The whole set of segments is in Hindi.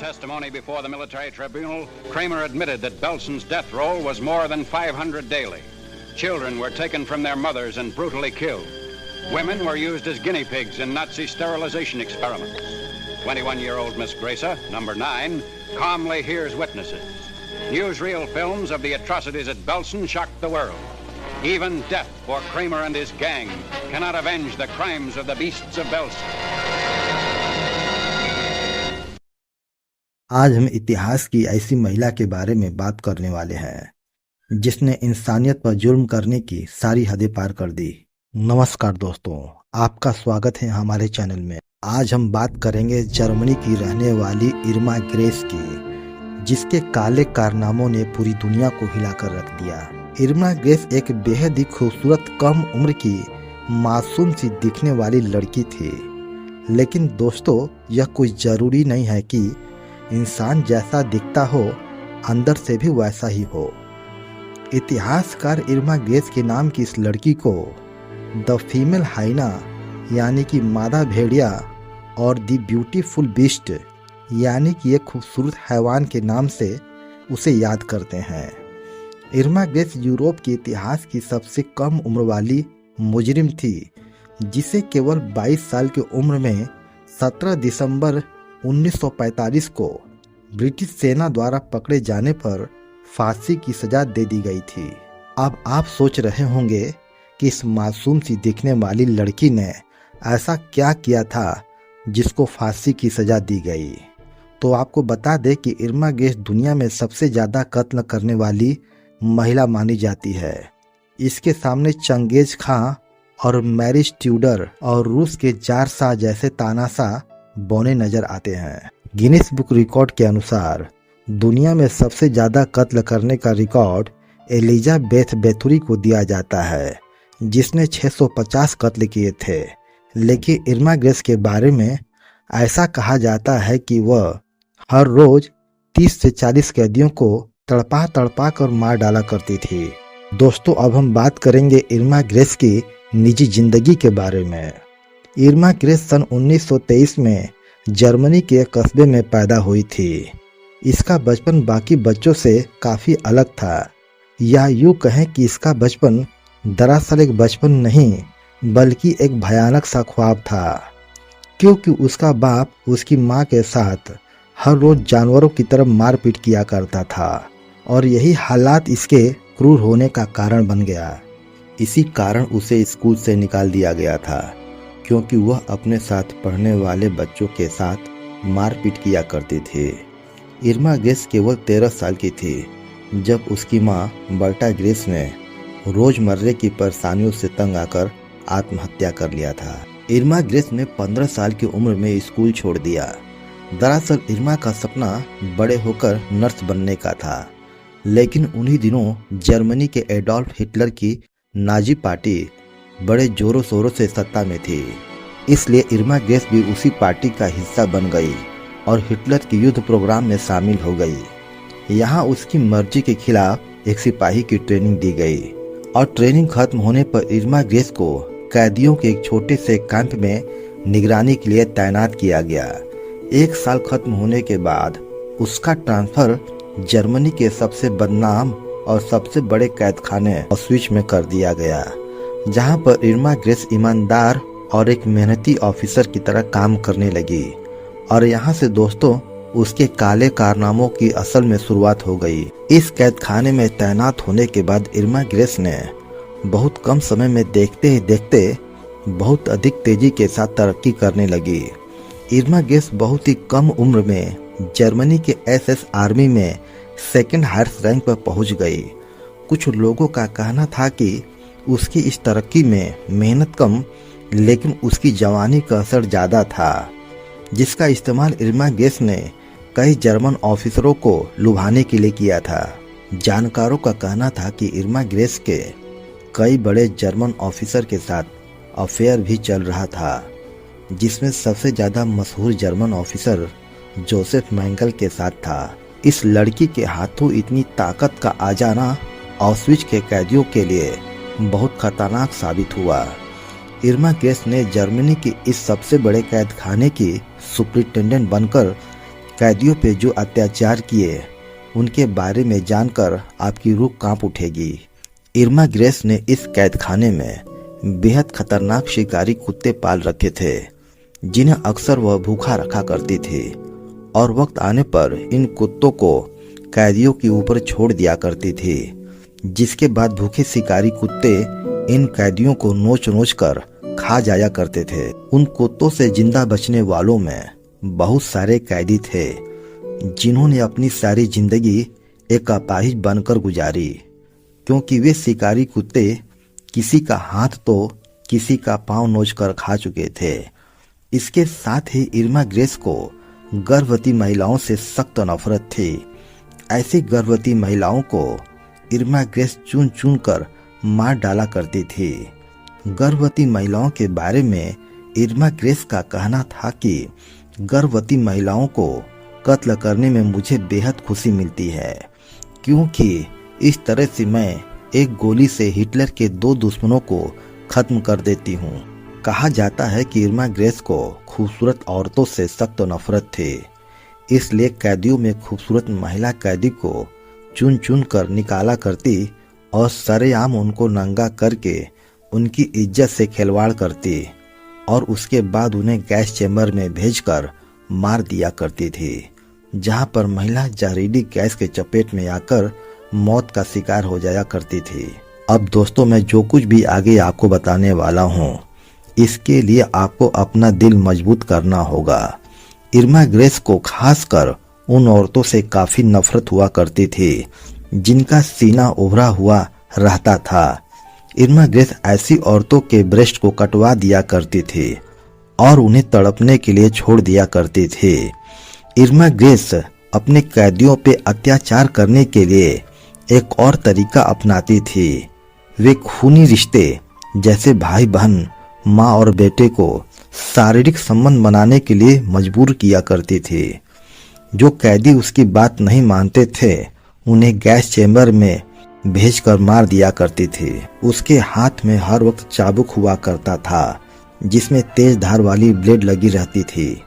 testimony before the military tribunal, Kramer admitted that Belson's death roll was more than 500 daily. Children were taken from their mothers and brutally killed. Women were used as guinea pigs in Nazi sterilization experiments. 21-year-old Miss Gracer, number 9, calmly hears witnesses. Newsreel films of the atrocities at Belson shocked the world. Even death for Kramer and his gang cannot avenge the crimes of the beasts of Belson. आज हम इतिहास की ऐसी महिला के बारे में बात करने वाले हैं जिसने इंसानियत पर जुल्म करने की सारी हदें पार कर दी। नमस्कार दोस्तों, आपका स्वागत है हमारे चैनल में। आज हम बात करेंगे जर्मनी की रहने वाली इर्मा ग्रेस की, जिसके काले कारनामों ने पूरी दुनिया को हिलाकर रख दिया। इर्मा ग्रेस एक बेहद ही खूबसूरत कम उम्र की मासूम सी दिखने वाली लड़की थी। लेकिन दोस्तों, यह कोई जरूरी नहीं है कि इंसान जैसा दिखता हो अंदर से भी वैसा ही हो। इतिहासकार इर्मा ग्रेस के नाम की इस लड़की को द फीमेल हाइना यानी कि मादा भेड़िया और द ब्यूटीफुल बीस्ट यानी कि एक खूबसूरत हैवान के नाम से उसे याद करते हैं। इर्मा ग्रेस यूरोप के इतिहास की सबसे कम उम्र वाली मुजरिम थी, जिसे केवल 22 साल की उम्र में 17 दिसंबर 1945 को ब्रिटिश सेना द्वारा पकड़े जाने पर फांसी की सजा दे दी गई थी। अब आप सोच रहे होंगे कि इस मासूम सी दिखने वाली लड़की ने ऐसा क्या किया था जिसको फांसी की सजा दी गई। तो आपको बता दें कि इर्मा ग्रेस दुनिया में सबसे ज़्यादा कत्ल करने वाली महिला मानी जाती है। इसके सामने चंगेज खां और मैरी स्ट्यूडर और रूस के जार शाह जैसे तानाशाह बौने नजर आते हैं। गिनीज बुक रिकॉर्ड के अनुसार दुनिया में सबसे ज़्यादा कत्ल करने का रिकॉर्ड एलिजाबेथ बेथुरी को दिया जाता है, जिसने 650 कत्ल किए थे। लेकिन इर्मा ग्रेस के बारे में ऐसा कहा जाता है कि वह हर रोज 30 से 40 कैदियों को तड़पा तड़पा कर मार डाला करती थी। दोस्तों, अब हम बात करेंगे इर्मा ग्रेस की निजी जिंदगी के बारे में। इर्मा ग्रेस सन 1923 में जर्मनी के एक कस्बे में पैदा हुई थी। इसका बचपन बाकी बच्चों से काफ़ी अलग था, या यूँ कहें कि इसका बचपन दरअसल एक बचपन नहीं बल्कि एक भयानक सा ख्वाब था, क्योंकि उसका बाप उसकी माँ के साथ हर रोज़ जानवरों की तरह मारपीट किया करता था और यही हालात इसके क्रूर होने का कारण बन गया। इसी कारण उसे स्कूल से निकाल दिया गया था, क्योंकि वह अपने साथ पढ़ने वाले बच्चों के साथ मारपीट किया करती थी। इर्मा ग्रेस केवल 13 साल की थी जब उसकी माँ बर्टा ग्रेस ने रोजमर्रे की परेशानियों से तंग आकर आत्महत्या कर लिया था। इर्मा ग्रेस ने 15 साल की उम्र में स्कूल छोड़ दिया। दरअसल इर्मा का सपना बड़े होकर नर्स बनने का था, लेकिन उन्हीं दिनों जर्मनी के एडोल्फ हिटलर की नाजी पार्टी बड़े जोरों शोरों से सत्ता में थी। इसलिए इर्मा ग्रेस भी उसी पार्टी का हिस्सा बन गई और हिटलर के युद्ध प्रोग्राम में शामिल हो गई। यहाँ उसकी मर्जी के खिलाफ एक सिपाही की ट्रेनिंग दी गई और ट्रेनिंग खत्म होने पर इर्मा ग्रेस को कैदियों के एक छोटे से कैंप में निगरानी के लिए तैनात किया गया। 1 साल खत्म होने के बाद उसका ट्रांसफर जर्मनी के सबसे बदनाम और सबसे बड़े कैदखाने ऑस्विच में कर दिया गया, जहां पर इर्मा ग्रेस ईमानदार और एक मेहनती ऑफिसर की तरह काम करने लगी। और यहां से दोस्तों उसके काले कारनामों की असल में शुरुआत हो गई। इस कैदखाने में तैनात होने के बाद इर्मा ग्रेस ने बहुत कम समय में देखते ही देखते बहुत अधिक तेजी के साथ तरक्की करने लगी। इर्मा ग्रेस बहुत ही कम उम्र में जर्मनी के SS आर्मी में सेकंड हाईएस्ट रैंक पर पहुंच गई। कुछ लोगों का कहना था कि उसकी इस तरक्की में मेहनत कम लेकिन उसकी जवानी का असर ज़्यादा था, जिसका इस्तेमाल इर्मा ग्रेस ने कई जर्मन ऑफिसरों को लुभाने के लिए किया था। जानकारों का कहना था कि इर्मा ग्रेस के कई बड़े जर्मन ऑफिसर के साथ अफेयर भी चल रहा था, जिसमें सबसे ज़्यादा मशहूर जर्मन ऑफिसर जोसेफ मैंगल के साथ था। इस लड़की के हाथों इतनी ताकत का आ जाना ऑस्विच के कैदियों के लिए बहुत खतरनाक साबित हुआ। इर्मा ग्रेस ने जर्मनी के इस सबसे बड़े कैदखाने की सुपरिटेंडेंट बनकर कैदियों पे जो अत्याचार किए उनके बारे में जानकर आपकी रूह कांप उठेगी। इर्मा ग्रेस ने इस कैदखाने में बेहद खतरनाक शिकारी कुत्ते पाल रखे थे, जिन्हें अक्सर वह भूखा रखा करती थी और वक्त आने पर इन कुत्तों को कैदियों के ऊपर छोड़ दिया करती थी, जिसके बाद भूखे शिकारी कुत्ते इन कैदियों को नोच नोच कर खा जाया करते थे। उन कुत्तों से जिंदा बचने वालों में बहुत सारे कैदी थे, जिन्होंने अपनी सारी जिंदगी एक अपाहिज बनकर गुजारी, क्योंकि वे शिकारी कुत्ते किसी का हाथ तो किसी का पांव नोच कर खा चुके थे। इसके साथ ही इर्मा ग्रेस को गर्भवती महिलाओं से सख्त नफरत थी। ऐसी गर्भवती महिलाओं को इर्मा ग्रेस चुन चुन कर मार डाला करती थी। गर्भवती महिलाओं के बारे में इर्मा ग्रेस का कहना था कि गर्भवती महिलाओं को कत्ल करने में मुझे बेहद खुशी मिलती है, क्योंकि इस तरह से मैं एक गोली से हिटलर के 2 दुश्मनों को खत्म कर देती हूँ। कहा जाता है कि इर्मा ग्रेस को खूबसूरत औरतों से सख्त नफरत थी, इसलिए कैदियों में खूबसूरत महिला कैदी को चुन चुन कर निकाला करती और सरेआम उनको नंगा करके उनकी इज्जत से खिलवाड़ करती और उसके बाद उन्हें गैस चैम्बर में भेजकर मार दिया करती थी, जहां पर महिला जहरीली गैस के चपेट में आकर मौत का शिकार हो जाया करती थी। अब दोस्तों, मैं जो कुछ भी आगे आपको बताने वाला हूँ, इसके लिए आपको अपना दिल मजबूत करना होगा। इर्मा ग्रेस को खासकर उन औरतों से काफी नफरत हुआ करती थी जिनका सीना उभरा हुआ रहता था। इर्मा ग्रेस ऐसी औरतों के ब्रेस्ट को कटवा दिया करती थी और उन्हें तड़पने के लिए छोड़ दिया करती थी। इर्मा ग्रेस अपने कैदियों पे अत्याचार करने के लिए एक और तरीका अपनाती थी। वे खूनी रिश्ते जैसे भाई बहन, माँ और बेटे को शारीरिक संबंध बनाने के लिए मजबूर किया करती थी। जो कैदी उसकी बात नहीं मानते थे उन्हें गैस चैम्बर में भेजकर मार दिया करती थी। उसके हाथ में हर वक्त चाबुक हुआ करता था, जिसमें तेज धार वाली ब्लेड लगी रहती थी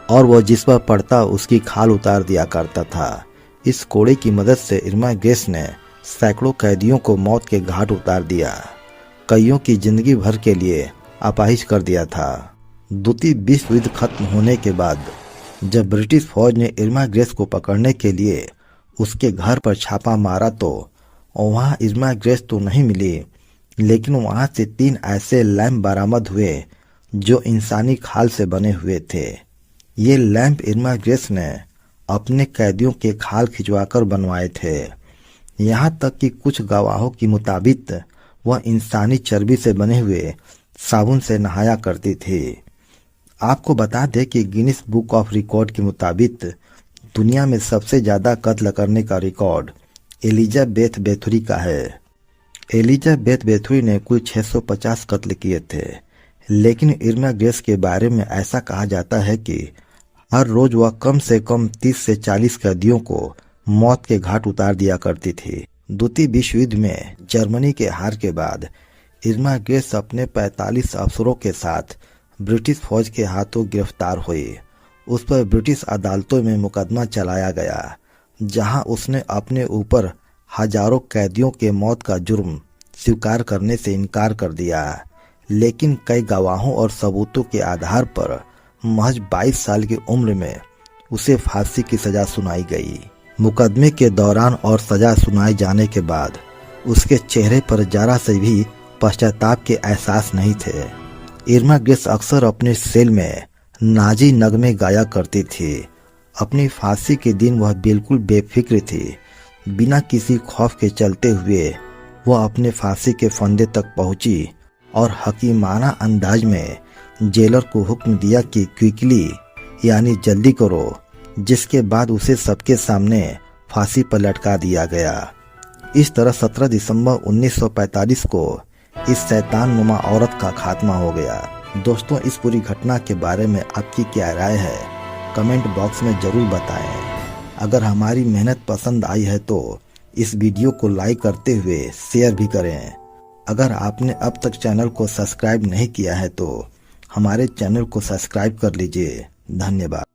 और वह जिस पर पड़ता उसकी खाल उतार दिया करता था। इस कोड़े की मदद से इर्मा ग्रेस ने सैकड़ों कैदियों को मौत के घाट उतार दिया, कईयों की जिंदगी भर के लिए अपाहिज कर दिया था। द्वितीय विश्व युद्ध खत्म होने के बाद जब ब्रिटिश फौज ने इर्मा ग्रेस को पकड़ने के लिए उसके घर पर छापा मारा तो वहां इर्मा ग्रेस तो नहीं मिली, लेकिन वहां से 3 ऐसे लैंप बरामद हुए जो इंसानी खाल से बने हुए थे। ये लैंप इर्मा ग्रेस ने अपने कैदियों के खाल खिंचवाकर बनवाए थे। यहाँ तक कि कुछ गवाहों के मुताबिक वह इंसानी चर्बी से बने हुए साबुन से नहाया करती थी। आपको बता दें कि गिनीज बुक ऑफ रिकॉर्ड के मुताबिक दुनिया में सबसे ज्यादा कत्ल करने का रिकॉर्ड एलिजाबेथ बेथुरी का है। एलिजाबेथ बेथुरी ने कुल 650 कत्ल किए थे, लेकिन इर्मा ग्रेस के बारे में ऐसा कहा जाता है कि हर रोज वह कम से कम 30 से 40 कैदियों को मौत के घाट उतार दिया करती थी। द्वितीय विश्व युद्ध में जर्मनी के हार के बाद इर्मा ग्रेस अपने 45 अफसरों के साथ ब्रिटिश फौज के हाथों गिरफ्तार हुई। उस पर ब्रिटिश अदालतों में मुकदमा चलाया गया, जहां उसने अपने ऊपर हजारों कैदियों के मौत का जुर्म स्वीकार करने से इनकार कर दिया, लेकिन कई गवाहों और सबूतों के आधार पर महज 22 साल की उम्र में उसे फांसी की सजा सुनाई गई। मुकदमे के दौरान और सजा सुनाए जाने के बाद उसके चेहरे पर जरा से भी पश्चाताप के एहसास नहीं थे। इर्मा ग्रेस अक्सर अपने सेल में नाजी नगमे गाया करती थी। अपनी फांसी के दिन वह बिल्कुल बेफिक्र थी। बिना किसी खौफ के चलते हुए वह अपने फांसी के फंदे तक पहुंची और हकीमाना अंदाज में जेलर को हुक्म दिया कि क्विकली यानी जल्दी करो, जिसके बाद उसे सबके सामने फांसी पर लटका दिया गया। इस तरह 17 दिसंबर 1945 को इस शैतान नुमा औरत का खात्मा हो गया। दोस्तों, इस पूरी घटना के बारे में आपकी क्या राय है, कमेंट बॉक्स में जरूर बताएं। अगर हमारी मेहनत पसंद आई है तो इस वीडियो को लाइक करते हुए शेयर भी करें। अगर आपने अब तक चैनल को सब्सक्राइब नहीं किया है तो हमारे चैनल को सब्सक्राइब कर लीजिए। धन्यवाद।